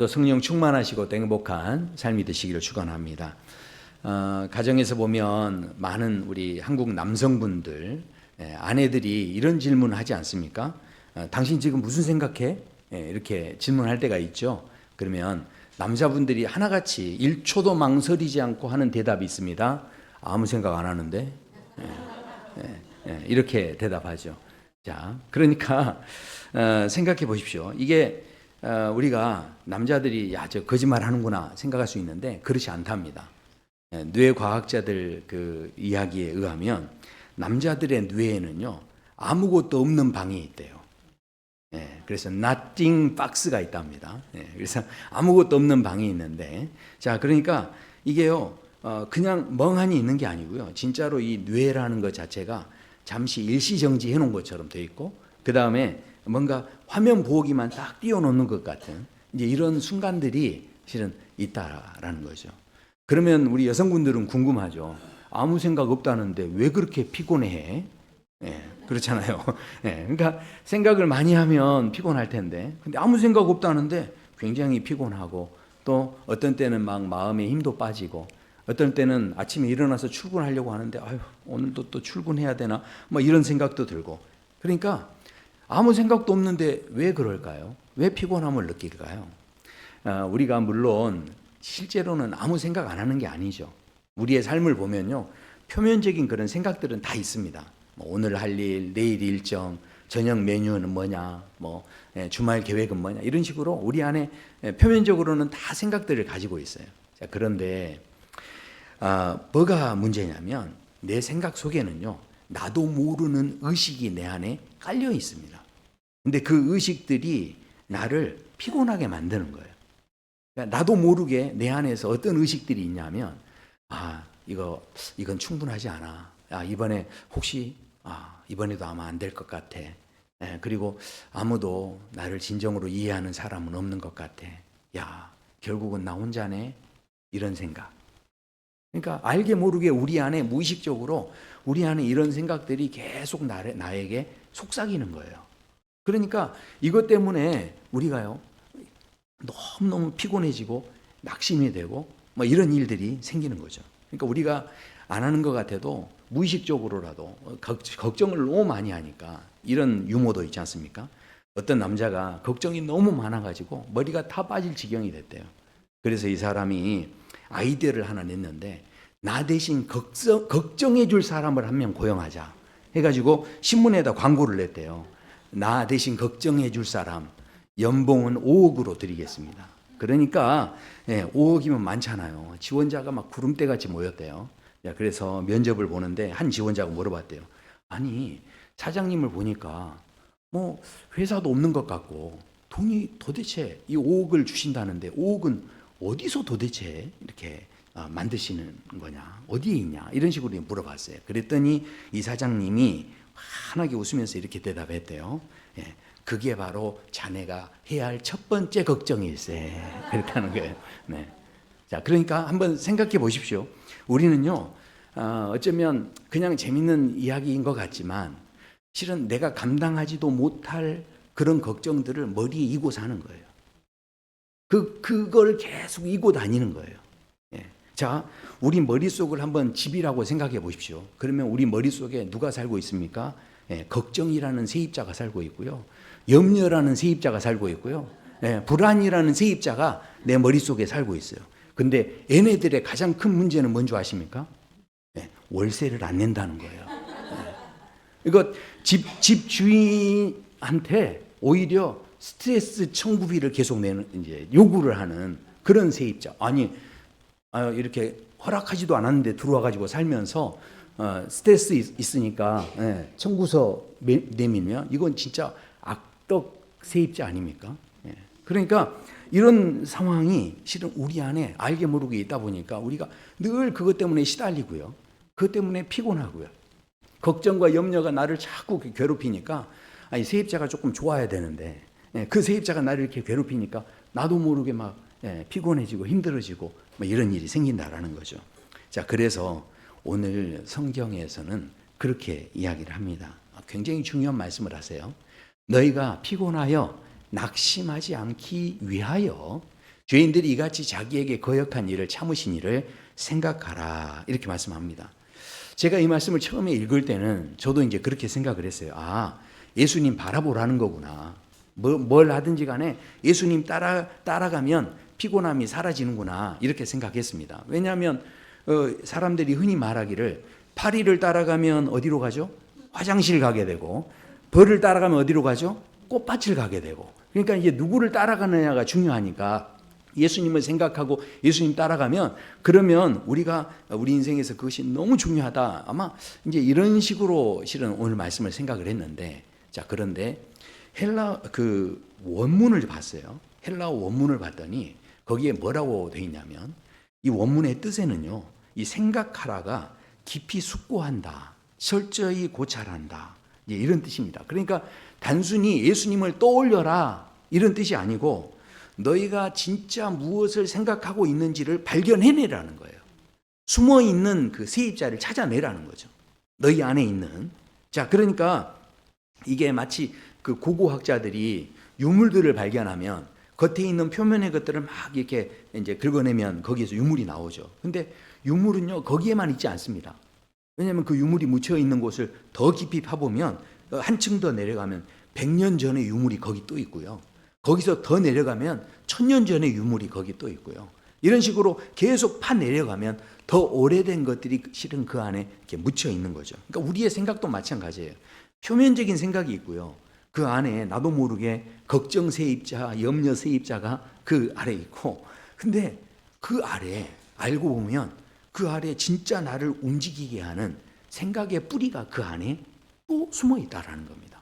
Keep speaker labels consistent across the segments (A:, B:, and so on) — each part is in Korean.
A: 또 성령 충만하시고 또 행복한 삶이 되시기를 축원합니다. 가정에서 보면 많은 우리 한국 남성분들 아내들이 이런 질문을 하지 않습니까? 당신 지금 무슨 생각해? 이렇게 질문할 때가 있죠. 그러면 남자분들이 하나같이 1초도 망설이지 않고 하는 대답이 있습니다. 아무 생각 안 하는데 이렇게 대답하죠. 자, 그러니까 생각해 보십시오. 이게 우리가 남자들이 야, 저 거짓말 하는구나 생각할 수 있는데 그렇지 않답니다. 뇌과학자들 그 이야기에 의하면 남자들의 뇌에는요 아무것도 없는 방이 있대요. 그래서 nothing box가 있답니다. 그래서 아무것도 없는 방이 있는데, 자, 그러니까 이게요 그냥 멍하니 있는 게 아니고요, 진짜로 이 뇌라는 것 자체가 잠시 일시정지 해놓은 것처럼 돼 있고, 그 다음에 뭔가 화면 보기만 딱 띄워놓는 것 같은 이제 이런 순간들이 실은 있다라는 거죠. 그러면 우리 여성분들은 궁금하죠. 아무 생각 없다는데 왜 그렇게 피곤해? 그렇잖아요. 그러니까 생각을 많이 하면 피곤할 텐데, 근데 아무 생각 없다는데 굉장히 피곤하고, 또 어떤 때는 막 마음에 힘도 빠지고, 어떤 때는 아침에 일어나서 출근하려고 하는데 아유 오늘도 또 출근해야 되나 뭐 이런 생각도 들고. 그러니까 아무 생각도 없는데 왜 그럴까요? 왜 피곤함을 느낄까요? 우리가 물론 실제로는 아무 생각 안 하는 게 아니죠. 우리의 삶을 보면요 표면적인 그런 생각들은 다 있습니다. 뭐 오늘 할 일, 내일 일정, 저녁 메뉴는 뭐냐, 뭐 주말 계획은 뭐냐, 이런 식으로 우리 안에 표면적으로는 다 생각들을 가지고 있어요. 자, 그런데 뭐가 문제냐면 내 생각 속에는요 나도 모르는 의식이 내 안에 깔려 있습니다. 근데 그 의식들이 나를 피곤하게 만드는 거예요. 그러니까 나도 모르게 내 안에서 어떤 의식들이 있냐면, 이건 충분하지 않아. 이번에 혹시 이번에도 아마 안 될 것 같아. 그리고 아무도 나를 진정으로 이해하는 사람은 없는 것 같아. 야, 결국은 나 혼자네. 이런 생각. 그러니까 알게 모르게 우리 안에 무의식적으로 우리 안에 이런 생각들이 계속 나에게 속삭이는 거예요. 그러니까 이것 때문에 우리가요 너무너무 피곤해지고 낙심이 되고 뭐 이런 일들이 생기는 거죠. 그러니까 우리가 안 하는 것 같아도 무의식적으로라도 걱정을 너무 많이 하니까 이런 유머도 있지 않습니까? 어떤 남자가 걱정이 너무 많아가지고 머리가 다 빠질 지경이 됐대요. 그래서 이 사람이 아이디어를 하나 냈는데, 나 대신 걱정해 줄 사람을 한 명 고용하자 해가지고 신문에다 광고를 냈대요. 나 대신 걱정해 줄 사람, 연봉은 5억으로 드리겠습니다. 그러니까 5억이면 많잖아요. 지원자가 막 구름대같이 모였대요. 그래서 면접을 보는데 한 지원자가 물어봤대요. 아니, 사장님을 보니까 뭐 회사도 없는 것 같고 돈이 도대체 이 5억을 주신다는데 5억은 어디서 도대체 이렇게 만드시는 거냐, 어디에 있냐, 이런 식으로 물어봤어요. 그랬더니 이 사장님이 환하게 웃으면서 이렇게 대답했대요. 그게 바로 자네가 해야 할 첫 번째 걱정일세. 그랬다는 거예요. 네. 자, 그러니까 한번 생각해 보십시오. 우리는요, 어쩌면 그냥 재밌는 이야기인 것 같지만 실은 내가 감당하지도 못할 그런 걱정들을 머리에 이고 사는 거예요. 그걸 계속 이고 다니는 거예요. 자, 우리 머릿속을 한번 집이라고 생각해 보십시오. 그러면 우리 머릿속에 누가 살고 있습니까? 걱정이라는 세입자가 살고 있고요. 염려라는 세입자가 살고 있고요. 불안이라는 세입자가 내 머릿속에 살고 있어요. 근데 얘네들의 가장 큰 문제는 뭔지 아십니까? 월세를 안 낸다는 거예요. 이거 집 주인한테 오히려 스트레스 청구비를 계속 내는, 이제 요구를 하는 그런 세입자. 아니, 이렇게 허락하지도 않았는데 들어와 가지고 살면서 스트레스 있으니까 청구서 내밀면 이건 진짜 악덕 세입자 아닙니까? 그러니까 이런 상황이 실은 우리 안에 알게 모르게 있다 보니까 우리가 늘 그것 때문에 시달리고요, 그것 때문에 피곤하고요, 걱정과 염려가 나를 자꾸 괴롭히니까, 세입자가 조금 좋아야 되는데 그 세입자가 나를 이렇게 괴롭히니까 나도 모르게 막 피곤해지고 힘들어지고 뭐 이런 일이 생긴다라는 거죠. 자, 그래서 오늘 성경에서는 그렇게 이야기를 합니다. 굉장히 중요한 말씀을 하세요. 너희가 피곤하여 낙심하지 않기 위하여 죄인들이 이같이 자기에게 거역한 일을 참으신 일을 생각하라. 이렇게 말씀합니다. 제가 이 말씀을 처음에 읽을 때는 저도 이제 그렇게 생각을 했어요. 아, 예수님 바라보라는 거구나. 뭘 하든지 간에 예수님 따라가면 피곤함이 사라지는구나. 이렇게 생각했습니다. 왜냐하면 사람들이 흔히 말하기를 파리를 따라가면 어디로 가죠? 화장실 가게 되고, 벌을 따라가면 어디로 가죠? 꽃밭을 가게 되고. 그러니까 이제 누구를 따라가느냐가 중요하니까 예수님을 생각하고 예수님 따라가면, 그러면 우리가 우리 인생에서 그것이 너무 중요하다. 아마 이제 이런 식으로 실은 오늘 말씀을 생각을 했는데, 자, 그런데 헬라 그 원문을 봤어요. 헬라어 원문을 봤더니 거기에 뭐라고 되어 있냐면, 이 원문의 뜻에는요, 이 생각하라가 깊이 숙고한다, 철저히 고찰한다, 이런 뜻입니다. 그러니까 단순히 예수님을 떠올려라 이런 뜻이 아니고, 너희가 진짜 무엇을 생각하고 있는지를 발견해내라는 거예요. 숨어 있는 그 세입자를 찾아내라는 거죠. 너희 안에 있는. 자, 그러니까 이게 마치 그 고고학자들이 유물들을 발견하면 겉에 있는 표면의 것들을 막 이렇게 이제 긁어내면 거기에서 유물이 나오죠. 근데 유물은요, 거기에만 있지 않습니다. 왜냐하면 그 유물이 묻혀 있는 곳을 더 깊이 파보면 한층 더 내려가면 100년 전의 유물이 거기 또 있고요. 거기서 더 내려가면 1000년 전의 유물이 거기 또 있고요. 이런 식으로 계속 파 내려가면 더 오래된 것들이 실은 그 안에 이렇게 묻혀 있는 거죠. 그러니까 우리의 생각도 마찬가지예요. 표면적인 생각이 있고요. 그 안에 나도 모르게 걱정 세입자, 염려 세입자가 그 아래 있고, 근데 그 아래 알고 보면 그 아래 진짜 나를 움직이게 하는 생각의 뿌리가 그 안에 또 숨어 있다라는 겁니다.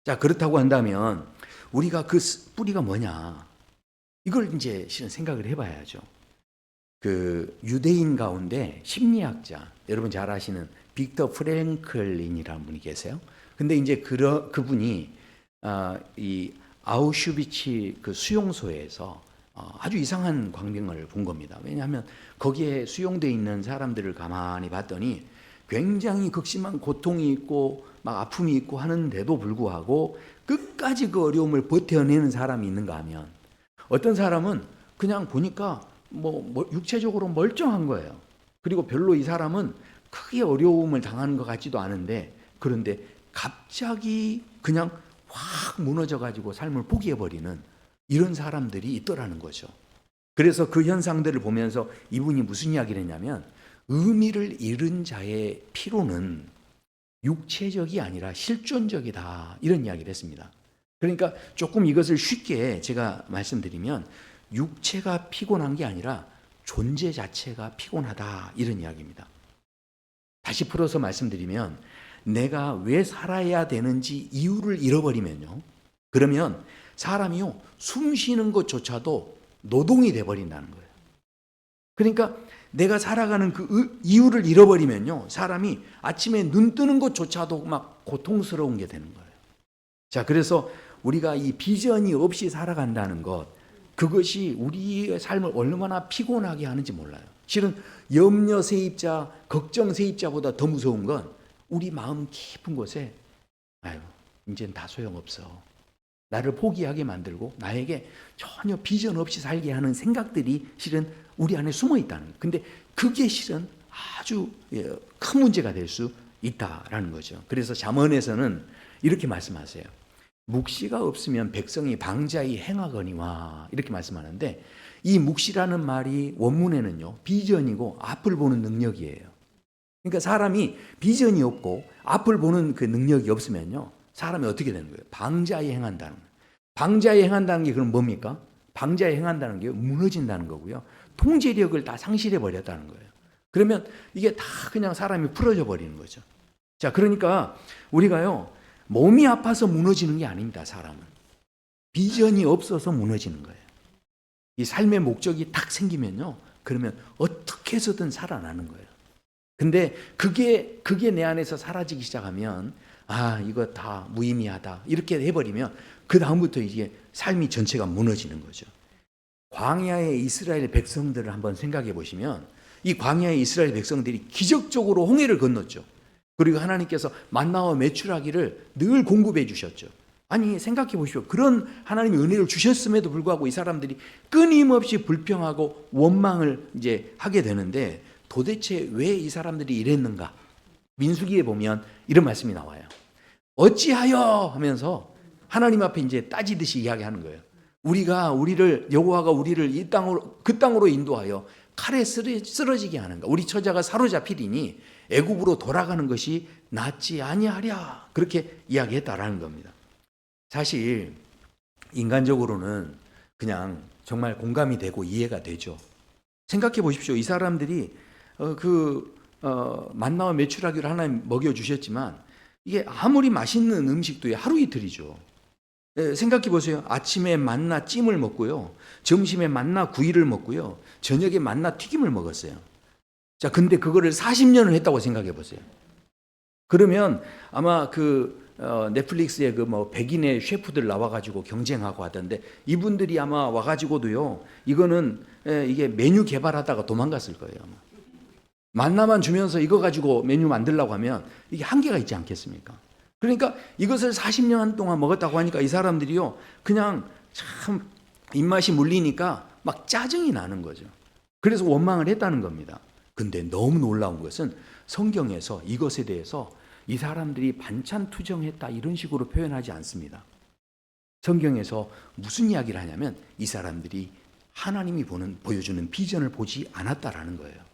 A: 자, 그렇다고 한다면 우리가 그 뿌리가 뭐냐, 이걸 이제 실은 생각을 해봐야죠. 그 유대인 가운데 심리학자, 여러분 잘 아시는 빅터 프랭클린이라는 분이 계세요. 근데 이제 그분이 이 아우슈비츠 그 수용소에서 아주 이상한 광경을 본 겁니다. 왜냐하면 거기에 수용되어 있는 사람들을 가만히 봤더니 굉장히 극심한 고통이 있고 막 아픔이 있고 하는데도 불구하고 끝까지 그 어려움을 버텨내는 사람이 있는가 하면, 어떤 사람은 그냥 보니까 뭐 육체적으로 멀쩡한 거예요. 그리고 별로 이 사람은 크게 어려움을 당하는 것 같지도 않은데, 그런데 갑자기 그냥 확 무너져가지고 삶을 포기해버리는 이런 사람들이 있더라는 거죠. 그래서 그 현상들을 보면서 이분이 무슨 이야기를 했냐면, 의미를 잃은 자의 피로는 육체적이 아니라 실존적이다, 이런 이야기를 했습니다. 그러니까 조금 이것을 쉽게 제가 말씀드리면, 육체가 피곤한 게 아니라 존재 자체가 피곤하다, 이런 이야기입니다. 다시 풀어서 말씀드리면, 내가 왜 살아야 되는지 이유를 잃어버리면요, 그러면 사람이요, 숨 쉬는 것조차도 노동이 돼버린다는 거예요. 그러니까 내가 살아가는 그 이유를 잃어버리면요, 사람이 아침에 눈 뜨는 것조차도 막 고통스러운 게 되는 거예요. 자, 그래서 우리가 이 비전이 없이 살아간다는 것, 그것이 우리의 삶을 얼마나 피곤하게 하는지 몰라요. 실은 염려 세입자, 걱정 세입자보다 더 무서운 건 우리 마음 깊은 곳에, 아유, 이제는 다 소용없어, 나를 포기하게 만들고 나에게 전혀 비전 없이 살게 하는 생각들이 실은 우리 안에 숨어 있다는 거예요. 근데 그게 실은 아주 큰 문제가 될 수 있다라는 거죠. 그래서 잠언에서는 이렇게 말씀하세요. 묵시가 없으면 백성이 방자히 행하거니와, 이렇게 말씀하는데, 이 묵시라는 말이 원문에는요, 비전이고 앞을 보는 능력이에요. 그러니까 사람이 비전이 없고 앞을 보는 그 능력이 없으면요, 사람이 어떻게 되는 거예요? 방자히 행한다는 거예요. 방자히 행한다는 게 그럼 뭡니까? 방자히 행한다는 게 무너진다는 거고요, 통제력을 다 상실해 버렸다는 거예요. 그러면 이게 다 그냥 사람이 풀어져 버리는 거죠. 자, 그러니까 우리가요, 몸이 아파서 무너지는 게 아닙니다. 사람은 비전이 없어서 무너지는 거예요. 이 삶의 목적이 딱 생기면요, 그러면 어떻게 해서든 살아나는 거예요. 근데 그게 내 안에서 사라지기 시작하면, 아, 이거 다 무의미하다, 이렇게 해버리면 그 다음부터 이제 삶이 전체가 무너지는 거죠. 광야의 이스라엘 백성들을 한번 생각해 보시면, 이 광야의 이스라엘 백성들이 기적적으로 홍해를 건넜죠. 그리고 하나님께서 만나와 메추라기를 늘 공급해 주셨죠. 아니 생각해 보십시오. 그런 하나님의 은혜를 주셨음에도 불구하고 이 사람들이 끊임없이 불평하고 원망을 이제 하게 되는데 도대체 왜 이 사람들이 이랬는가? 민수기에 보면 이런 말씀이 나와요. 어찌하여 하면서 하나님 앞에 이제 따지듯이 이야기하는 거예요. 여호와가 우리를 이 땅으로 그 땅으로 인도하여 칼에 쓰러지게 하는가? 우리 처자가 사로잡히리니 애굽으로 돌아가는 것이 낫지 아니하랴. 그렇게 이야기했다라는 겁니다. 사실 인간적으로는 그냥 정말 공감이 되고 이해가 되죠. 생각해 보십시오. 이 사람들이 만나와 메추라기를 하나님 먹여 주셨지만 이게 아무리 맛있는 음식도 하루 이틀이죠. 생각해 보세요. 아침에 만나 찜을 먹고요. 점심에 만나 구이를 먹고요. 저녁에 만나 튀김을 먹었어요. 자, 근데 그거를 40년을 했다고 생각해 보세요. 그러면 아마 넷플릭스에 백인의 셰프들 나와가지고 경쟁하고 하던데 이분들이 아마 와가지고도요. 이게 메뉴 개발하다가 도망갔을 거예요. 아마. 만나만 주면서 이거 가지고 메뉴 만들려고 하면 이게 한계가 있지 않겠습니까? 그러니까 이것을 40년 동안 먹었다고 하니까 이 사람들이요. 그냥 참 입맛이 물리니까 막 짜증이 나는 거죠. 그래서 원망을 했다는 겁니다. 근데 너무 놀라운 것은 성경에서 이것에 대해서 이 사람들이 반찬 투정했다 이런 식으로 표현하지 않습니다. 성경에서 무슨 이야기를 하냐면 이 사람들이 하나님이 보여주는 비전을 보지 않았다라는 거예요.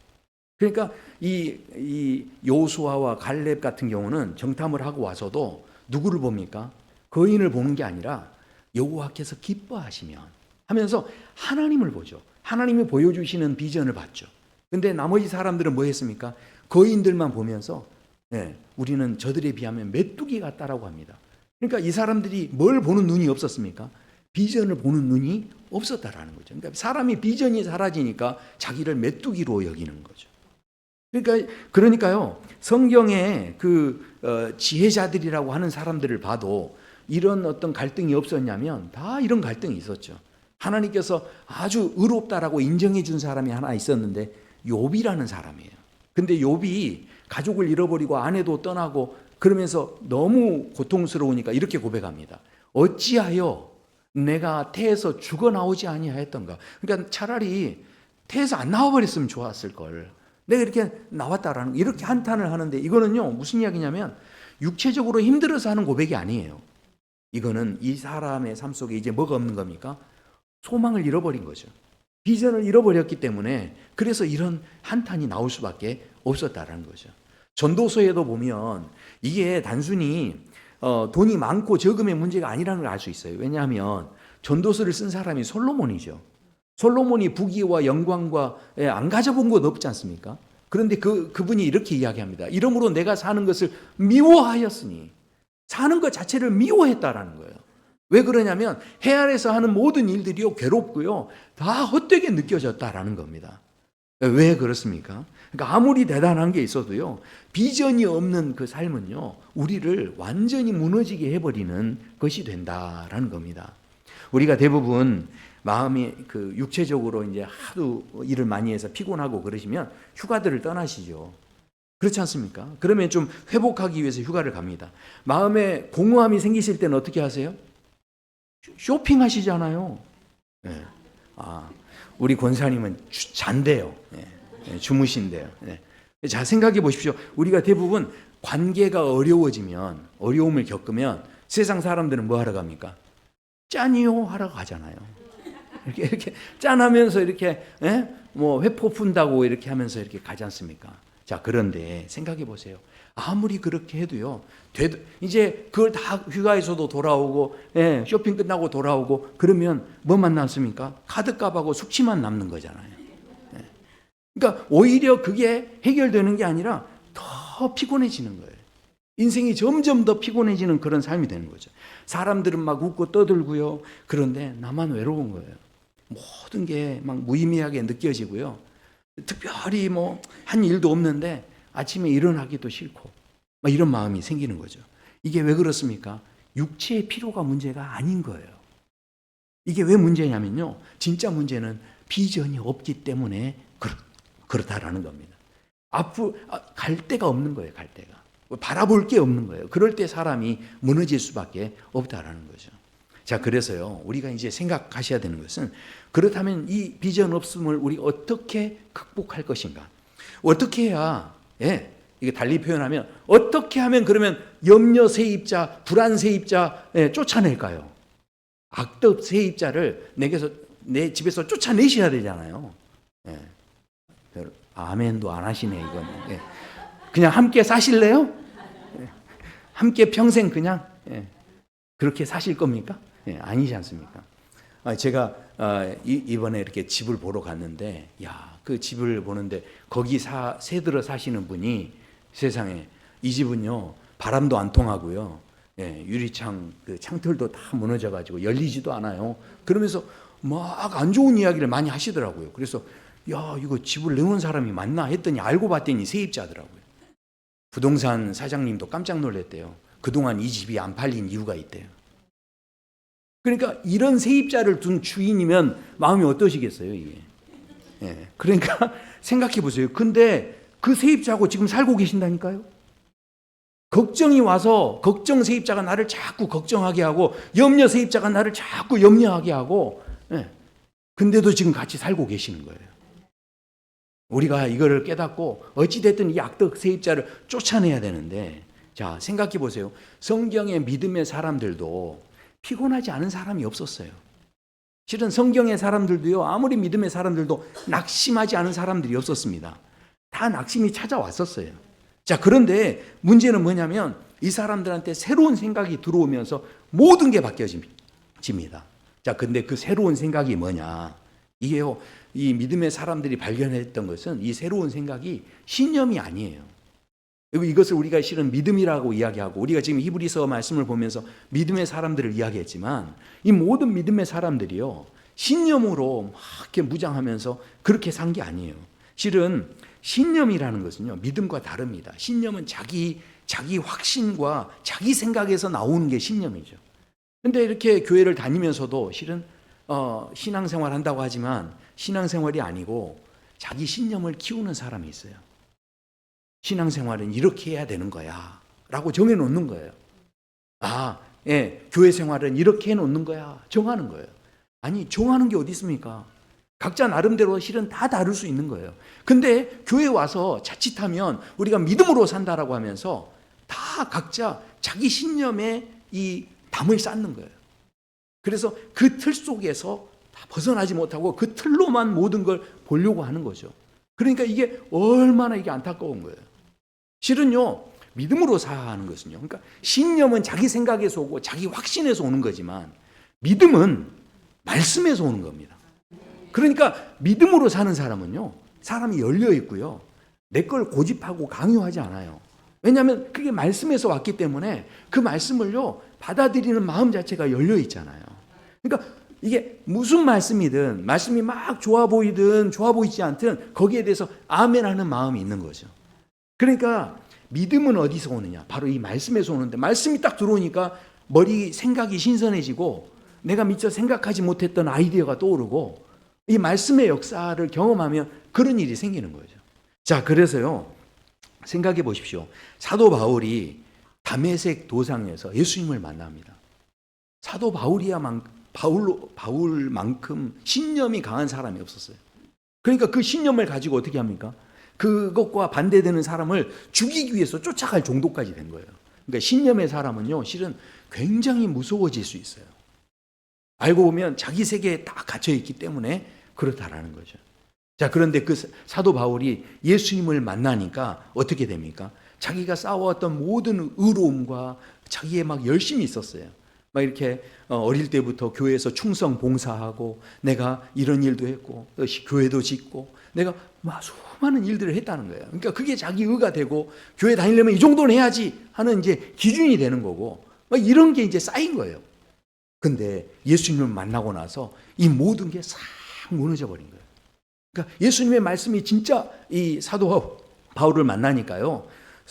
A: 그러니까 이 여호수아와 갈렙 같은 경우는 정탐을 하고 와서도 누구를 봅니까? 거인을 보는 게 아니라 여호와께서 기뻐하시면 하면서 하나님을 보죠. 하나님이 보여주시는 비전을 봤죠. 근데 나머지 사람들은 뭐 했습니까? 거인들만 보면서 우리는 저들에 비하면 메뚜기 같다라고 합니다. 그러니까 이 사람들이 뭘 보는 눈이 없었습니까? 비전을 보는 눈이 없었다라는 거죠. 그러니까 사람이 비전이 사라지니까 자기를 메뚜기로 여기는 거죠. 그러니까요, 성경에 지혜자들이라고 하는 사람들을 봐도 이런 어떤 갈등이 없었냐면 다 이런 갈등이 있었죠. 하나님께서 아주 의롭다라고 인정해 준 사람이 하나 있었는데 욥이라는 사람이에요. 근데 욥이 가족을 잃어버리고 아내도 떠나고 그러면서 너무 고통스러우니까 이렇게 고백합니다. 어찌하여 내가 태에서 죽어나오지 아니하였던가. 그러니까 차라리 태에서 안 나와버렸으면 좋았을 걸. 내가 이렇게 나왔다라는 이렇게 한탄을 하는데 이거는요 무슨 이야기냐면 육체적으로 힘들어서 하는 고백이 아니에요. 이거는 이 사람의 삶 속에 이제 뭐가 없는 겁니까? 소망을 잃어버린 거죠. 비전을 잃어버렸기 때문에 그래서 이런 한탄이 나올 수밖에 없었다라는 거죠. 전도서에도 보면 이게 단순히 돈이 많고 적음의 문제가 아니라는 걸 알 수 있어요. 왜냐하면 전도서를 쓴 사람이 솔로몬이죠. 솔로몬이 부귀와 영광과 안 가져본 것 없지 않습니까? 그런데 그분이 이렇게 이야기합니다. 이러므로 내가 사는 것을 미워하였으니 사는 것 자체를 미워했다라는 거예요. 왜 그러냐면 해 아래서 하는 모든 일들이요 괴롭고요 다 헛되게 느껴졌다라는 겁니다. 왜 그렇습니까? 그러니까 아무리 대단한 게 있어도요 비전이 없는 그 삶은요 우리를 완전히 무너지게 해버리는 것이 된다라는 겁니다. 우리가 대부분 마음이 육체적으로 이제 하도 일을 많이 해서 피곤하고 그러시면 휴가들을 떠나시죠. 그렇지 않습니까? 그러면 좀 회복하기 위해서 휴가를 갑니다. 마음에 공허함이 생기실 때는 어떻게 하세요? 쇼핑하시잖아요. 네. 우리 권사님은 잔대요. 네. 주무신대요. 네. 자, 생각해 보십시오. 우리가 대부분 관계가 어려워지면, 어려움을 겪으면 세상 사람들은 뭐 하러 갑니까? 짠이요 하러 가잖아요. 이렇게 짠하면서 이렇게 회포 푼다고 이렇게 하면서 이렇게 가지 않습니까? 자, 그런데 생각해 보세요. 아무리 그렇게 해도요, 이제 그걸 다 휴가에서도 돌아오고, 쇼핑 끝나고 돌아오고, 그러면 뭐만 남습니까? 카드값하고 숙취만 남는 거잖아요. 그러니까 오히려 그게 해결되는 게 아니라 더 피곤해지는 거예요. 인생이 점점 더 피곤해지는 그런 삶이 되는 거죠. 사람들은 막 웃고 떠들고요. 그런데 나만 외로운 거예요. 모든 게 막 무의미하게 느껴지고요. 특별히 한 일도 없는데 아침에 일어나기도 싫고 막 이런 마음이 생기는 거죠. 이게 왜 그렇습니까? 육체의 피로가 문제가 아닌 거예요. 이게 왜 문제냐면요. 진짜 문제는 비전이 없기 때문에 그렇다라는 겁니다. 갈 데가 없는 거예요. 갈 데가. 바라볼 게 없는 거예요. 그럴 때 사람이 무너질 수밖에 없다라는 거죠. 자, 그래서요, 우리가 이제 생각하셔야 되는 것은, 그렇다면 이 비전 없음을 우리 어떻게 극복할 것인가? 어떻게 해야, 이게 달리 표현하면, 어떻게 하면 그러면 염려 세입자, 불안 세입자 쫓아낼까요? 악덕 세입자를 내 집에서 쫓아내셔야 되잖아요. 아멘도 안 하시네, 이거는. 그냥 함께 사실래요? 함께 평생 그냥 그렇게 사실 겁니까? 아니지 않습니까? 제가 이번에 이렇게 집을 보러 갔는데, 그 집을 보는데 거기 새들어 사시는 분이 세상에, 이 집은요 바람도 안 통하고요, 유리창 그 창틀도 다 무너져가지고 열리지도 않아요. 그러면서 막 안 좋은 이야기를 많이 하시더라고요. 그래서 이거 집을 내놓은 사람이 맞나 했더니 알고 봤더니 세입자더라고요. 부동산 사장님도 깜짝 놀랐대요. 그동안 이 집이 안 팔린 이유가 있대요. 그러니까 이런 세입자를 둔 주인이면 마음이 어떠시겠어요, 이게? 그러니까 생각해 보세요. 근데 그 세입자하고 지금 살고 계신다니까요? 걱정이 와서 걱정 세입자가 나를 자꾸 걱정하게 하고, 염려 세입자가 나를 자꾸 염려하게 하고, 근데도 지금 같이 살고 계시는 거예요. 우리가 이거를 깨닫고 어찌됐든 이 악덕 세입자를 쫓아내야 되는데, 자, 생각해 보세요. 성경의 믿음의 사람들도 피곤하지 않은 사람이 없었어요. 실은 성경의 사람들도요, 아무리 믿음의 사람들도 낙심하지 않은 사람들이 없었습니다. 다 낙심이 찾아왔었어요. 자, 그런데 문제는 뭐냐면 이 사람들한테 새로운 생각이 들어오면서 모든 게 바뀌어집니다. 자, 근데 그 새로운 생각이 뭐냐? 이게요, 이 믿음의 사람들이 발견했던 것은 이 새로운 생각이 신념이 아니에요. 이것을 우리가 실은 믿음이라고 이야기하고, 우리가 지금 히브리서 말씀을 보면서 믿음의 사람들을 이야기했지만, 이 모든 믿음의 사람들이요, 신념으로 막 이렇게 무장하면서 그렇게 산 게 아니에요. 실은 신념이라는 것은요, 믿음과 다릅니다. 신념은 자기 확신과 자기 생각에서 나오는 게 신념이죠. 근데 이렇게 교회를 다니면서도 실은 신앙생활 한다고 하지만 신앙생활이 아니고 자기 신념을 키우는 사람이 있어요. 신앙생활은 이렇게 해야 되는 거야 라고 정해놓는 거예요. 교회 생활은 이렇게 해놓는 거야, 정하는 거예요. 아니, 정하는 게 어디 있습니까? 각자 나름대로 실은 다 다를 수 있는 거예요. 근데 교회 와서 자칫하면 우리가 믿음으로 산다라고 하면서 다 각자 자기 신념에 이 담을 쌓는 거예요. 그래서 그 틀 속에서 다 벗어나지 못하고 그 틀로만 모든 걸 보려고 하는 거죠. 그러니까 이게 얼마나 이게 안타까운 거예요. 실은요, 믿음으로 사는 것은요, 그러니까 신념은 자기 생각에서 오고 자기 확신에서 오는 거지만 믿음은 말씀에서 오는 겁니다. 그러니까 믿음으로 사는 사람은요, 사람이 열려 있고요, 내 걸 고집하고 강요하지 않아요. 왜냐하면 그게 말씀에서 왔기 때문에 그 말씀을요 받아들이는 마음 자체가 열려 있잖아요. 그러니까 이게 무슨 말씀이든, 말씀이 막 좋아 보이든 좋아 보이지 않든 거기에 대해서 아멘 하는 마음이 있는 거죠. 그러니까 믿음은 어디서 오느냐? 바로 이 말씀에서 오는데, 말씀이 딱 들어오니까 머리 생각이 신선해지고 내가 미처 생각하지 못했던 아이디어가 떠오르고, 이 말씀의 역사를 경험하면 그런 일이 생기는 거죠. 자, 그래서요, 생각해 보십시오. 사도 바울이 다메섹 도상에서 예수님을 만납니다. 사도 바울만큼 신념이 강한 사람이 없었어요. 그러니까 그 신념을 가지고 어떻게 합니까? 그것과 반대되는 사람을 죽이기 위해서 쫓아갈 정도까지 된 거예요. 그러니까 신념의 사람은요, 실은 굉장히 무서워질 수 있어요. 알고 보면 자기 세계에 다 갇혀있기 때문에 그렇다라는 거죠. 자, 그런데 그 사도 바울이 예수님을 만나니까 어떻게 됩니까? 자기가 쌓아왔던 모든 의로움과 자기의 막 열심이 있었어요. 막 이렇게 어릴 때부터 교회에서 충성 봉사하고, 내가 이런 일도 했고, 교회도 짓고, 내가 막 수많은 일들을 했다는 거예요. 그러니까 그게 자기 의가 되고, 교회 다니려면 이 정도는 해야지 하는 이제 기준이 되는 거고, 막 이런 게 이제 쌓인 거예요. 근데 예수님을 만나고 나서 이 모든 게 싹 무너져 버린 거예요. 그러니까 예수님의 말씀이 진짜 이 사도 바울을 만나니까요,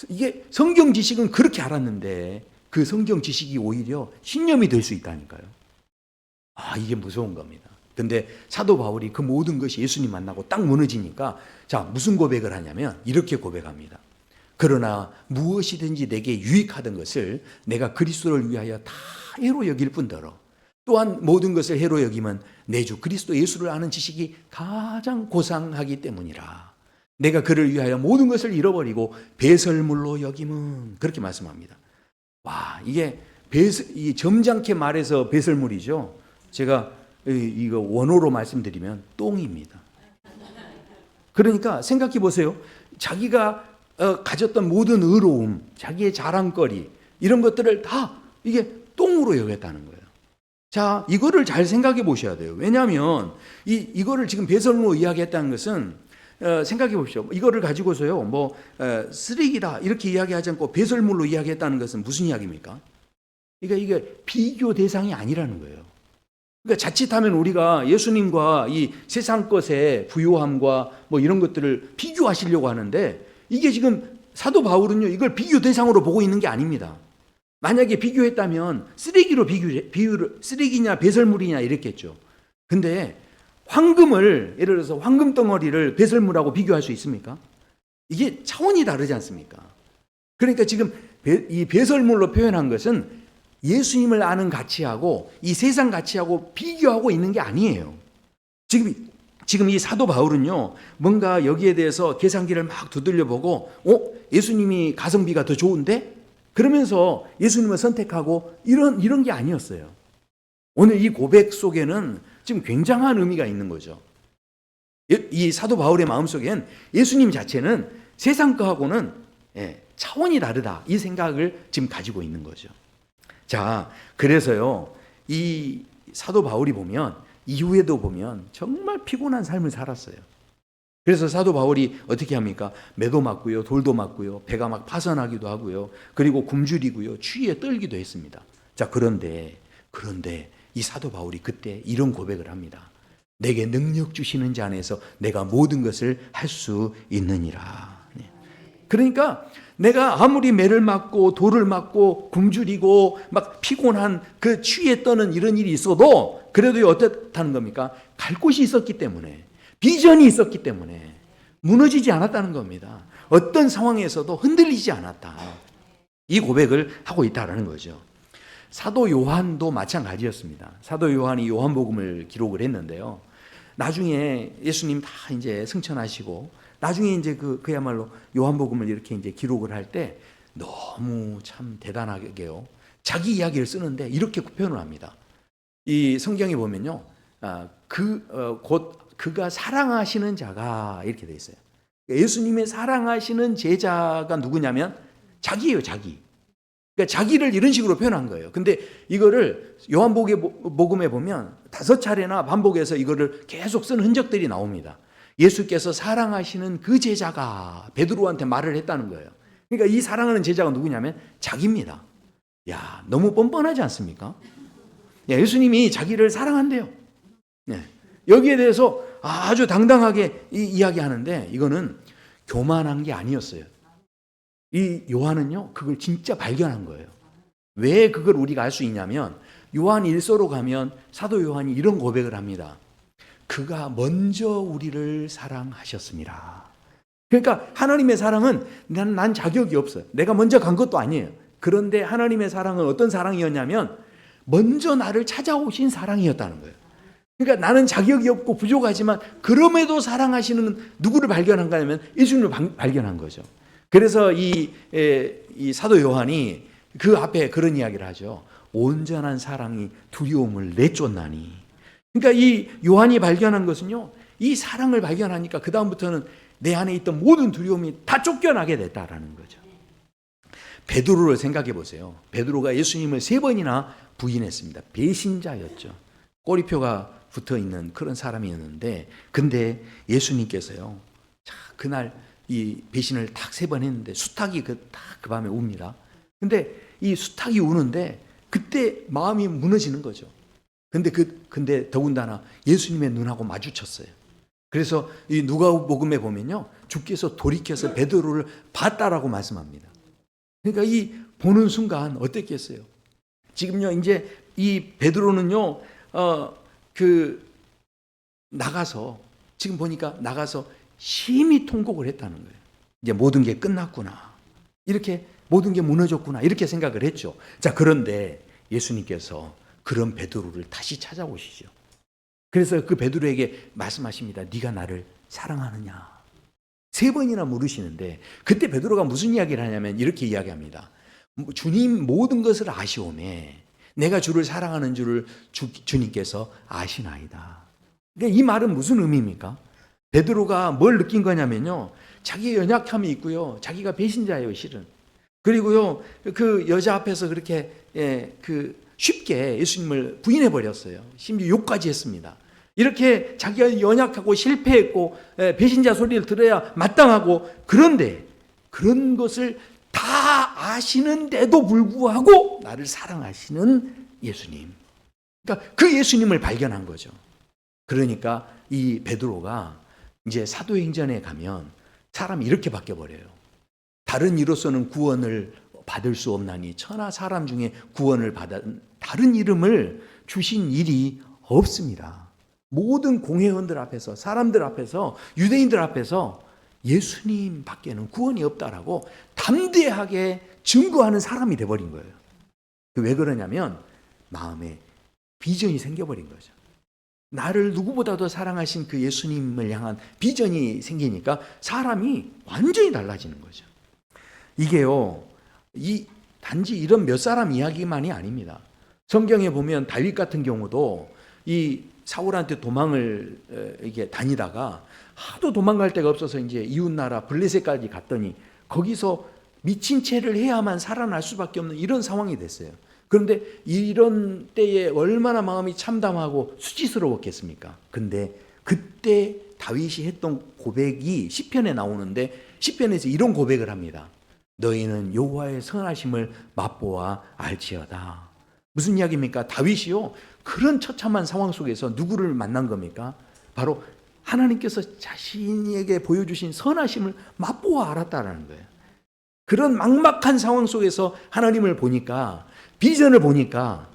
A: 이게 성경 지식은 그렇게 알았는데 그 성경 지식이 오히려 신념이 될 수 있다니까요. 이게 무서운 겁니다. 근데 사도 바울이 그 모든 것이 예수님 만나고 딱 무너지니까, 자, 무슨 고백을 하냐면 이렇게 고백합니다. 그러나 무엇이든지 내게 유익하던 것을 내가 그리스도를 위하여 다 해로 여길 뿐더러 또한 모든 것을 해로 여기면 내 주 그리스도 예수를 아는 지식이 가장 고상하기 때문이라. 내가 그를 위하여 모든 것을 잃어버리고 배설물로 여김은, 그렇게 말씀합니다. 와, 이게 이 점잖게 말해서 배설물이죠. 제가 이거 원어로 말씀드리면 똥입니다. 그러니까 생각해 보세요. 자기가 가졌던 모든 의로움, 자기의 자랑거리, 이런 것들을 다 이게 똥으로 여겼다는 거예요. 자, 이거를 잘 생각해 보셔야 돼요. 왜냐하면 이거를 지금 배설물로 이야기했다는 것은 생각해 보십시오. 이거를 가지고서요, 쓰레기다 이렇게 이야기하지 않고 배설물로 이야기했다는 것은 무슨 이야기입니까? 그러니까 이게 비교 대상이 아니라는 거예요. 그러니까 자칫하면 우리가 예수님과 이 세상 것의 부요함과 이런 것들을 비교하시려고 하는데, 이게 지금 사도 바울은요, 이걸 비교 대상으로 보고 있는 게 아닙니다. 만약에 비교했다면 쓰레기로 쓰레기냐 배설물이냐 이랬겠죠. 근데 황금을, 예를 들어서 황금 덩어리를 배설물하고 비교할 수 있습니까? 이게 차원이 다르지 않습니까? 그러니까 지금 이 배설물로 표현한 것은 예수님을 아는 가치하고 이 세상 가치하고 비교하고 있는 게 아니에요. 지금 이 사도 바울은요, 뭔가 여기에 대해서 계산기를 막 두들려 보고, 예수님이 가성비가 더 좋은데? 그러면서 예수님을 선택하고 이런 게 아니었어요. 오늘 이 고백 속에는 지금 굉장한 의미가 있는 거죠. 이 사도 바울의 마음속엔 예수님 자체는 세상 거하고는 차원이 다르다, 이 생각을 지금 가지고 있는 거죠. 자, 그래서요, 이 사도 바울이 보면 이후에도 보면 정말 피곤한 삶을 살았어요. 그래서 사도 바울이 어떻게 합니까? 매도 맞고요, 돌도 맞고요, 배가 막 파선하기도 하고요, 그리고 굶주리고요, 추위에 떨기도 했습니다. 자, 그런데 이 사도 바울이 그때 이런 고백을 합니다. 내게 능력 주시는 자 안에서 내가 모든 것을 할 수 있느니라. 그러니까 내가 아무리 매를 맞고 돌을 맞고 굶주리고 막 피곤한 그 추위에 떠는 이런 일이 있어도 그래도 어떻다는 겁니까? 갈 곳이 있었기 때문에, 비전이 있었기 때문에 무너지지 않았다는 겁니다. 어떤 상황에서도 흔들리지 않았다, 이 고백을 하고 있다는 거죠. 사도 요한도 마찬가지였습니다. 사도 요한이 요한복음을 기록을 했는데요, 나중에 예수님 다 이제 승천하시고 나중에 이제 그야말로 요한복음을 이렇게 이제 기록을 할 때 너무 참 대단하게요, 자기 이야기를 쓰는데 이렇게 표현을 합니다. 이 성경에 보면요, 곧 그가 사랑하시는 자가 이렇게 돼 있어요. 예수님의 사랑하시는 제자가 누구냐면 자기예요, 자기. 그러니까 자기를 이런 식으로 표현한 거예요. 근데 이거를 요한복음에 보면 5차례나 반복해서 이거를 계속 쓴 흔적들이 나옵니다. 예수께서 사랑하시는 그 제자가 베드로한테 말을 했다는 거예요. 그러니까 이 사랑하는 제자가 누구냐면 자기입니다. 야, 너무 뻔뻔하지 않습니까? 예수님이 자기를 사랑한대요. 여기에 대해서 아주 당당하게 이야기하는데 이거는 교만한 게 아니었어요. 이 요한은요, 그걸 진짜 발견한 거예요. 왜 그걸 우리가 알 수 있냐면 요한 1서로 가면 사도 요한이 이런 고백을 합니다. 그가 먼저 우리를 사랑하셨습니다. 그러니까 하나님의 사랑은 난 자격이 없어요. 내가 먼저 간 것도 아니에요. 그런데 하나님의 사랑은 어떤 사랑이었냐면 먼저 나를 찾아오신 사랑이었다는 거예요. 그러니까 나는 자격이 없고 부족하지만 그럼에도 사랑하시는 누구를 발견한가 하면 예수님을 발견한 거죠. 그래서 이 사도 요한이 그 앞에 그런 이야기를 하죠. 온전한 사랑이 두려움을 내쫓나니. 그러니까 이 요한이 발견한 것은요, 이 사랑을 발견하니까 그 다음부터는 내 안에 있던 모든 두려움이 다 쫓겨나게 됐다라는 거죠. 베드로를 생각해 보세요. 베드로가 예수님을 3번이나 부인했습니다. 배신자였죠. 꼬리표가 붙어 있는 그런 사람이었는데, 근데 예수님께서요, 자, 그날 이 배신을 딱 3번 했는데 수탉이 그 밤에 웁니다. 근데 이 수탉이 우는데 그때 마음이 무너지는 거죠. 근데 더군다나 예수님의 눈하고 마주쳤어요. 그래서 이 누가복음에 보면요, 주께서 돌이켜서 베드로를 봤다라고 말씀합니다. 그러니까 이 보는 순간 어땠겠어요? 지금요, 이제 이 베드로는요, 지금 보니까 나가서 심히 통곡을 했다는 거예요. 이제 모든 게 끝났구나. 이렇게 모든 게 무너졌구나 이렇게 생각을 했죠. 자, 그런데 예수님께서 그런 베드로를 다시 찾아오시죠. 그래서 그 베드로에게 말씀하십니다. 네가 나를 사랑하느냐? 3번이나 물으시는데 그때 베드로가 무슨 이야기를 하냐면 이렇게 이야기합니다. 주님 모든 것을 아시오매 내가 주를 사랑하는 줄을 주님께서 아시나이다. 그러니까 이 말은 무슨 의미입니까? 베드로가 뭘 느낀 거냐면요. 자기의 연약함이 있고요. 자기가 배신자예요, 실은. 그리고요, 그 여자 앞에서 그렇게 쉽게 예수님을 부인해 버렸어요. 심지어 욕까지 했습니다. 이렇게 자기가 연약하고 실패했고 배신자 소리를 들어야 마땅하고 그런데 그런 것을 다 아시는데도 불구하고 나를 사랑하시는 예수님. 그러니까 그 예수님을 발견한 거죠. 그러니까 이 베드로가 이제 사도행전에 가면 사람이 이렇게 바뀌어버려요. 다른 이로서는 구원을 받을 수 없나니 천하 사람 중에 구원을 받은 다른 이름을 주신 일이 없습니다. 모든 공회원들 앞에서 사람들 앞에서 유대인들 앞에서 예수님 밖에는 구원이 없다라고 담대하게 증거하는 사람이 돼버린 거예요. 왜 그러냐면 마음에 비전이 생겨버린 거죠. 나를 누구보다도 사랑하신 그 예수님을 향한 비전이 생기니까 사람이 완전히 달라지는 거죠. 이게요, 단지 이런 몇 사람 이야기만이 아닙니다. 성경에 보면 다윗 같은 경우도 이 사울한테 도망을 이게 다니다가 하도 도망갈 데가 없어서 이제 이웃나라 블레셋까지 갔더니 거기서 미친 채를 해야만 살아날 수밖에 없는 이런 상황이 됐어요. 그런데 이런 때에 얼마나 마음이 참담하고 수치스러웠겠습니까? 근데 그때 다윗이 했던 고백이 시편에 나오는데 시편에서 이런 고백을 합니다. 너희는 여호와의 선하심을 맛보아 알지어다. 무슨 이야기입니까? 다윗이요, 그런 처참한 상황 속에서 누구를 만난 겁니까? 바로 하나님께서 자신에게 보여주신 선하심을 맛보아 알았다라는 거예요. 그런 막막한 상황 속에서 하나님을 보니까, 비전을 보니까,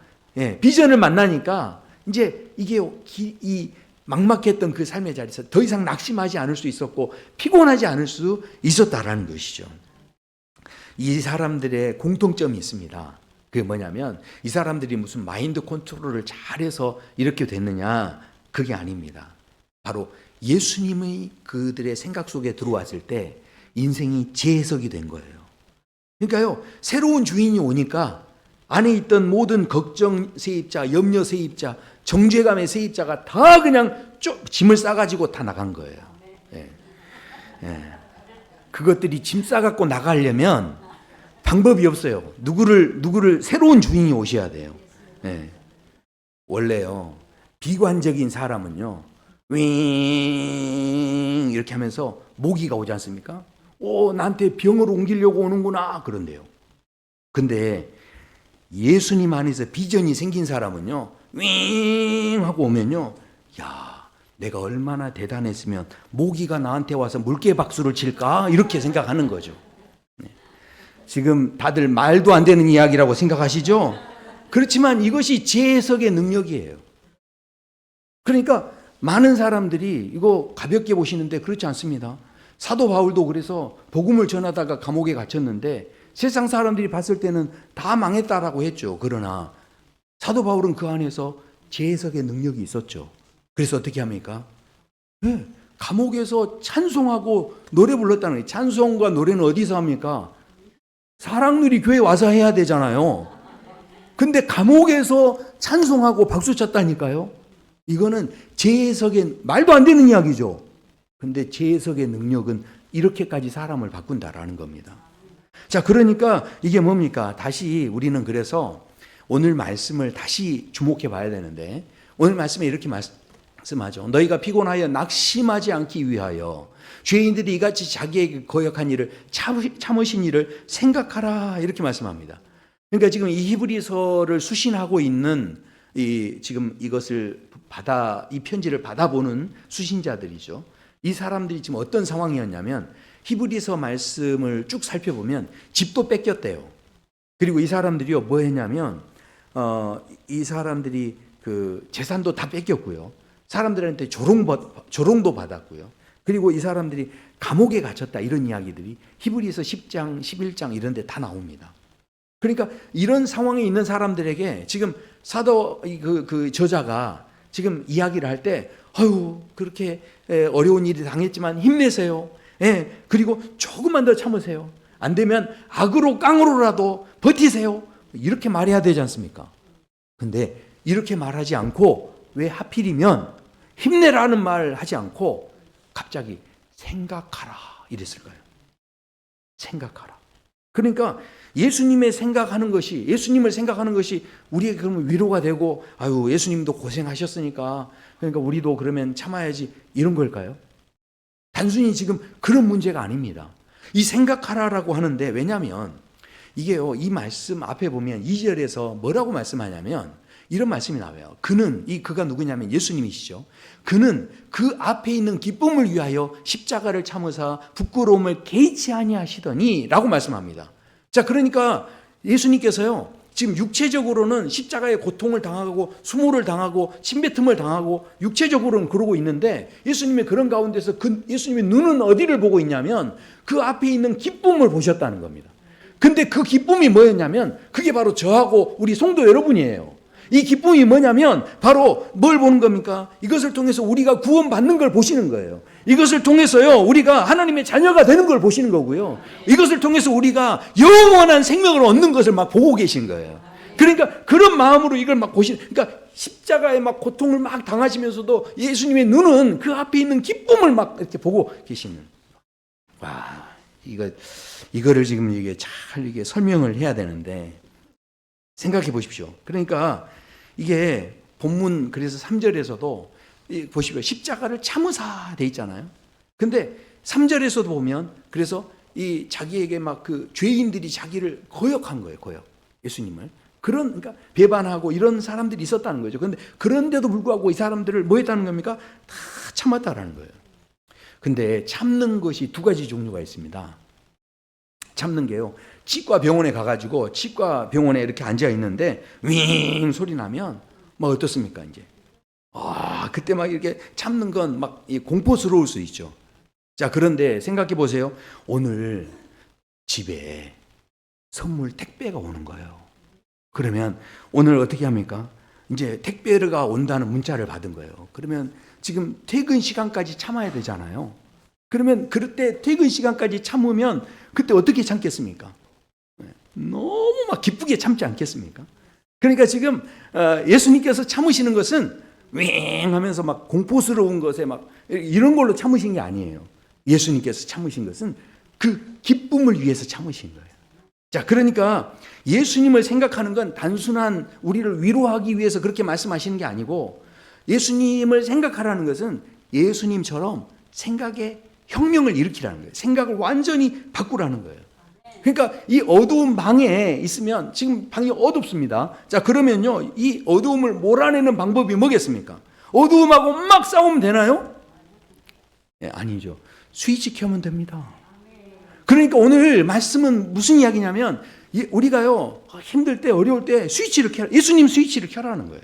A: 비전을 만나니까 이제 이게 이 막막했던 그 삶의 자리에서 더 이상 낙심하지 않을 수 있었고 피곤하지 않을 수 있었다라는 것이죠. 이 사람들의 공통점이 있습니다. 그게 뭐냐면 이 사람들이 무슨 마인드 컨트롤을 잘해서 이렇게 됐느냐, 그게 아닙니다. 바로 예수님의 그들의 생각 속에 들어왔을 때 인생이 재해석이 된 거예요. 그러니까요, 새로운 주인이 오니까 안에 있던 모든 걱정 세입자, 염려 세입자, 정죄감의 세입자가 다 그냥 짐을 싸가지고 다 나간 거예요. 그것들이 짐 싸갖고 나가려면 방법이 없어요. 누구를 새로운 주인이 오셔야 돼요. 원래요, 비관적인 사람은요, 윙 이렇게 하면서 모기가 오지 않습니까? 나한테 병을 옮기려고 오는구나 그런데요. 근데 예수님 안에서 비전이 생긴 사람은요, 윙 하고 오면요, 야, 내가 얼마나 대단했으면 모기가 나한테 와서 물개 박수를 칠까 이렇게 생각하는 거죠. 지금 다들 말도 안 되는 이야기라고 생각하시죠? 그렇지만 이것이 재해석의 능력이에요. 그러니까 많은 사람들이 이거 가볍게 보시는데 그렇지 않습니다. 사도 바울도 그래서 복음을 전하다가 감옥에 gat혔는데 세상 사람들이 봤을 때는 다 망했다라고 했죠. 그러나 사도 바울은 그 안에서 재해석의 능력이 있었죠. 그래서 어떻게 합니까? 감옥에서 찬송하고 노래 불렀다는 거예요. 찬송과 노래는 어디서 합니까? 사랑누리 교회 와서 해야 되잖아요. 근데 감옥에서 찬송하고 박수 쳤다니까요. 이거는 재해석의, 말도 안 되는 이야기죠. 근데 재해석의 능력은 이렇게까지 사람을 바꾼다라는 겁니다. 자, 그러니까 이게 뭡니까? 다시 우리는 그래서 오늘 말씀을 다시 주목해 봐야 되는데, 오늘 말씀에 이렇게 말씀하죠. 너희가 피곤하여 낙심하지 않기 위하여 죄인들이 이같이 자기에게 거역한 일을 참으신 일을 생각하라, 이렇게 말씀합니다. 그러니까 지금 이 히브리서를 수신하고 있는 지금 이것을 이 편지를 받아보는 수신자들이죠. 이 사람들이 지금 어떤 상황이었냐면 히브리서 말씀을 쭉 살펴보면 집도 뺏겼대요. 그리고 이 사람들이요, 뭐 했냐면 이 사람들이 그 재산도 다 뺏겼고요. 사람들한테 조롱도 받았고요. 그리고 이 사람들이 감옥에 갇혔다 이런 이야기들이 히브리서 10장, 11장 이런 데 다 나옵니다. 그러니까 이런 상황에 있는 사람들에게 지금 사도 그 저자가 지금 이야기를 할 때 아유 그렇게 어려운 일이 당했지만 힘내세요. 예, 그리고 조금만 더 참으세요. 안 되면 악으로 깡으로라도 버티세요. 이렇게 말해야 되지 않습니까? 근데 이렇게 말하지 않고 왜 하필이면 힘내라는 말 하지 않고 갑자기 생각하라 이랬을까요? 생각하라. 그러니까 예수님을 생각하는 것이 우리에게 그러면 위로가 되고 아유 예수님도 고생하셨으니까 그러니까 우리도 그러면 참아야지 이런 걸까요? 단순히 지금 그런 문제가 아닙니다. 이 생각하라라고 하는데 왜냐하면 이게요 이 말씀 앞에 보면 2절에서 뭐라고 말씀하냐면 이런 말씀이 나와요. 그가 누구냐면 예수님이시죠. 그는 그 앞에 있는 기쁨을 위하여 십자가를 참으사 부끄러움을 개의치 아니하시더니 라고 말씀합니다. 자, 그러니까 예수님께서요 지금 육체적으로는 십자가의 고통을 당하고 수모를 당하고 침뱉음을 당하고 육체적으로는 그러고 있는데 예수님의 그런 가운데서 예수님의 눈은 어디를 보고 있냐면 그 앞에 있는 기쁨을 보셨다는 겁니다. 근데 그 기쁨이 뭐였냐면 그게 바로 저하고 우리 성도 여러분이에요. 이 기쁨이 뭐냐면 바로 뭘 보는 겁니까? 이것을 통해서 우리가 구원받는 걸 보시는 거예요. 이것을 통해서요 우리가 하나님의 자녀가 되는 걸 보시는 거고요. 이것을 통해서 우리가 영원한 생명을 얻는 것을 막 보고 계신 거예요. 그러니까 그런 마음으로 이걸 막 보시는, 그러니까 십자가의 막 고통을 막 당하시면서도 예수님의 눈은 그 앞에 있는 기쁨을 막 이렇게 보고 계시는. 와, 이거를 지금 이게 잘 이게 설명을 해야 되는데 생각해 보십시오. 그러니까 이게 본문 그래서 3절에서도 보십시오. 십자가를 참으사 돼 있잖아요. 근데 3절에서도 보면 그래서 이 자기에게 막 그 죄인들이 자기를 거역한 거예요. 거역. 예수님을. 그러니까 배반하고 이런 사람들이 있었다는 거죠. 근데 그런데도 불구하고 이 사람들을 뭐 했다는 겁니까? 다 참았다라는 거예요. 근데 참는 것이 두 가지 종류가 있습니다. 참는 게요. 치과 병원에 가가지고 치과 병원에 이렇게 앉아 있는데 윙 소리 나면 뭐 어떻습니까 이제? 그때 막 이렇게 참는 건 막 공포스러울 수 있죠. 자, 그런데 생각해 보세요. 오늘 집에 선물 택배가 오는 거예요. 그러면 오늘 어떻게 합니까? 이제 택배가 온다는 문자를 받은 거예요. 그러면 지금 퇴근 시간까지 참아야 되잖아요. 그러면 그럴 때 퇴근 시간까지 참으면 그때 어떻게 참겠습니까? 너무 막 기쁘게 참지 않겠습니까? 그러니까 지금 예수님께서 참으시는 것은 윙 하면서 막 공포스러운 것에 막 이런 걸로 참으신 게 아니에요. 예수님께서 참으신 것은 그 기쁨을 위해서 참으신 거예요. 자, 그러니까 예수님을 생각하는 건 단순한 우리를 위로하기 위해서 그렇게 말씀하시는 게 아니고 예수님을 생각하라는 것은 예수님처럼 생각에 혁명을 일으키라는 거예요. 생각을 완전히 바꾸라는 거예요. 그러니까 이 어두운 방에 있으면 지금 방이 어둡습니다. 자, 그러면요 이 어두움을 몰아내는 방법이 뭐겠습니까? 어두움하고 막 싸우면 되나요? 네, 아니죠. 스위치 켜면 됩니다. 그러니까 오늘 말씀은 무슨 이야기냐면 우리가요 힘들 때 어려울 때 스위치를 켜라. 예수님 스위치를 켜라는 거예요.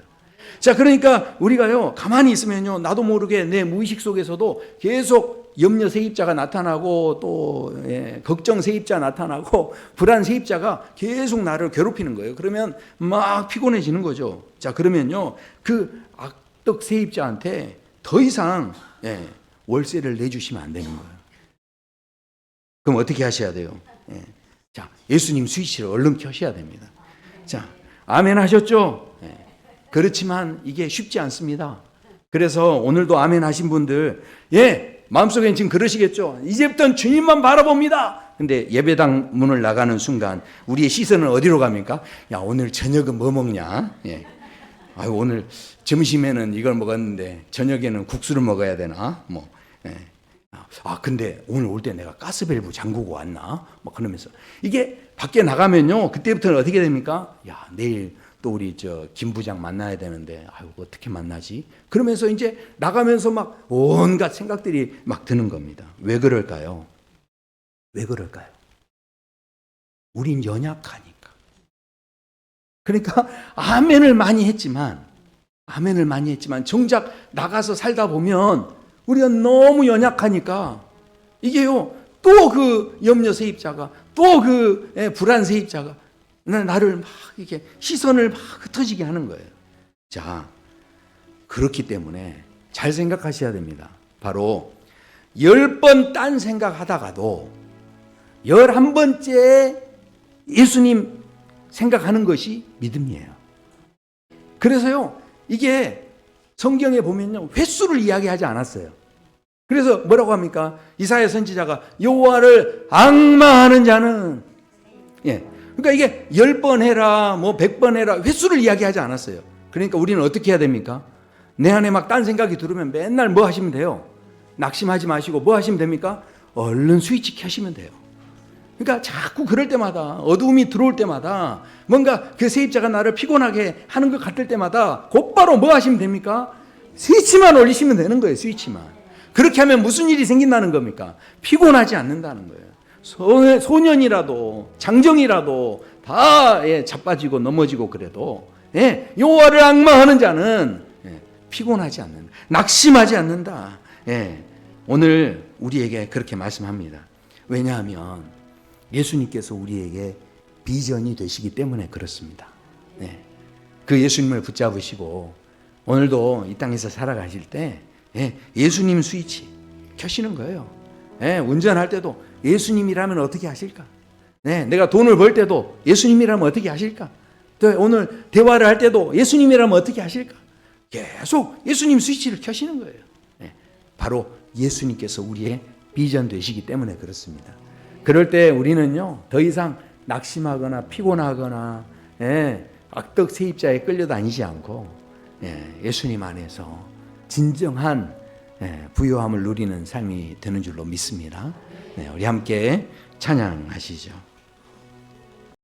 A: 자, 그러니까 우리가요 가만히 있으면요 나도 모르게 내 무의식 속에서도 계속 염려 세입자가 나타나고 또 걱정 세입자 나타나고 불안 세입자가 계속 나를 괴롭히는 거예요. 그러면 막 피곤해지는 거죠. 자, 그러면요 그 악덕 세입자한테 더 이상 월세를 내주시면 안 되는 거예요. 그럼 어떻게 하셔야 돼요? 자, 예수님 스위치를 얼른 켜셔야 됩니다. 자, 아멘 하셨죠? 그렇지만 이게 쉽지 않습니다. 그래서 오늘도 아멘 하신 분들 마음속엔 지금 그러시겠죠. 이제부터는 주님만 바라봅니다. 근데 예배당 문을 나가는 순간 우리의 시선은 어디로 갑니까? 야, 오늘 저녁은 뭐 먹냐? 아유, 오늘 점심에는 이걸 먹었는데 저녁에는 국수를 먹어야 되나? 근데 오늘 올 때 내가 가스밸브 잠그고 왔나? 뭐 그러면서 이게 밖에 나가면요 그때부터는 어떻게 됩니까? 야, 내일 또 우리 김 부장 만나야 되는데 아유 어떻게 만나지? 그러면서 이제 나가면서 막 온갖 생각들이 막 드는 겁니다. 왜 그럴까요? 왜 그럴까요? 우린 연약하니까. 그러니까 아멘을 많이 했지만 정작 나가서 살다 보면 우리가 너무 연약하니까 이게요, 또 그 염려 세입자가, 또 그 불안 세입자가 나를 막 이렇게 시선을 막 흩어지게 하는 거예요. 자, 그렇기 때문에 잘 생각하셔야 됩니다. 바로 10번 딴 생각하다가도 11번째 예수님 생각하는 것이 믿음이에요. 그래서요, 이게 성경에 보면요, 횟수를 이야기하지 않았어요. 그래서 뭐라고 합니까? 이사야 선지자가 여호와를 앙망하는 자는, 그러니까 이게 10번 해라, 뭐 100번 해라, 횟수를 이야기하지 않았어요. 그러니까 우리는 어떻게 해야 됩니까? 내 안에 막 딴 생각이 들으면 맨날 뭐 하시면 돼요? 낙심하지 마시고 뭐 하시면 됩니까? 얼른 스위치 켜시면 돼요. 그러니까 자꾸 그럴 때마다, 어두움이 들어올 때마다, 뭔가 그 세입자가 나를 피곤하게 하는 것 같을 때마다 곧바로 뭐 하시면 됩니까? 스위치만 올리시면 되는 거예요. 스위치만. 그렇게 하면 무슨 일이 생긴다는 겁니까? 피곤하지 않는다는 거예요. 소년이라도 장정이라도 다 자빠지고 넘어지고 그래도 여호와를 앙망하는 자는 피곤하지 않는다. 낙심하지 않는다. 오늘 우리에게 그렇게 말씀합니다. 왜냐하면 예수님께서 우리에게 비전이 되시기 때문에 그렇습니다. 그 예수님을 붙잡으시고 오늘도 이 땅에서 살아가실 때 예수님 스위치 켜시는 거예요. 운전할 때도 예수님이라면 어떻게 하실까? 내가 돈을 벌 때도 예수님이라면 어떻게 하실까? 또 오늘 대화를 할 때도 예수님이라면 어떻게 하실까? 계속 예수님 스위치를 켜시는 거예요. 바로 예수님께서 우리의 비전 되시기 때문에 그렇습니다. 그럴 때 우리는요, 더 이상 낙심하거나 피곤하거나 악덕 세입자에 끌려다니지 않고 예수님 안에서 진정한 부요함을 누리는 삶이 되는 줄로 믿습니다. 우리 함께 찬양하시죠.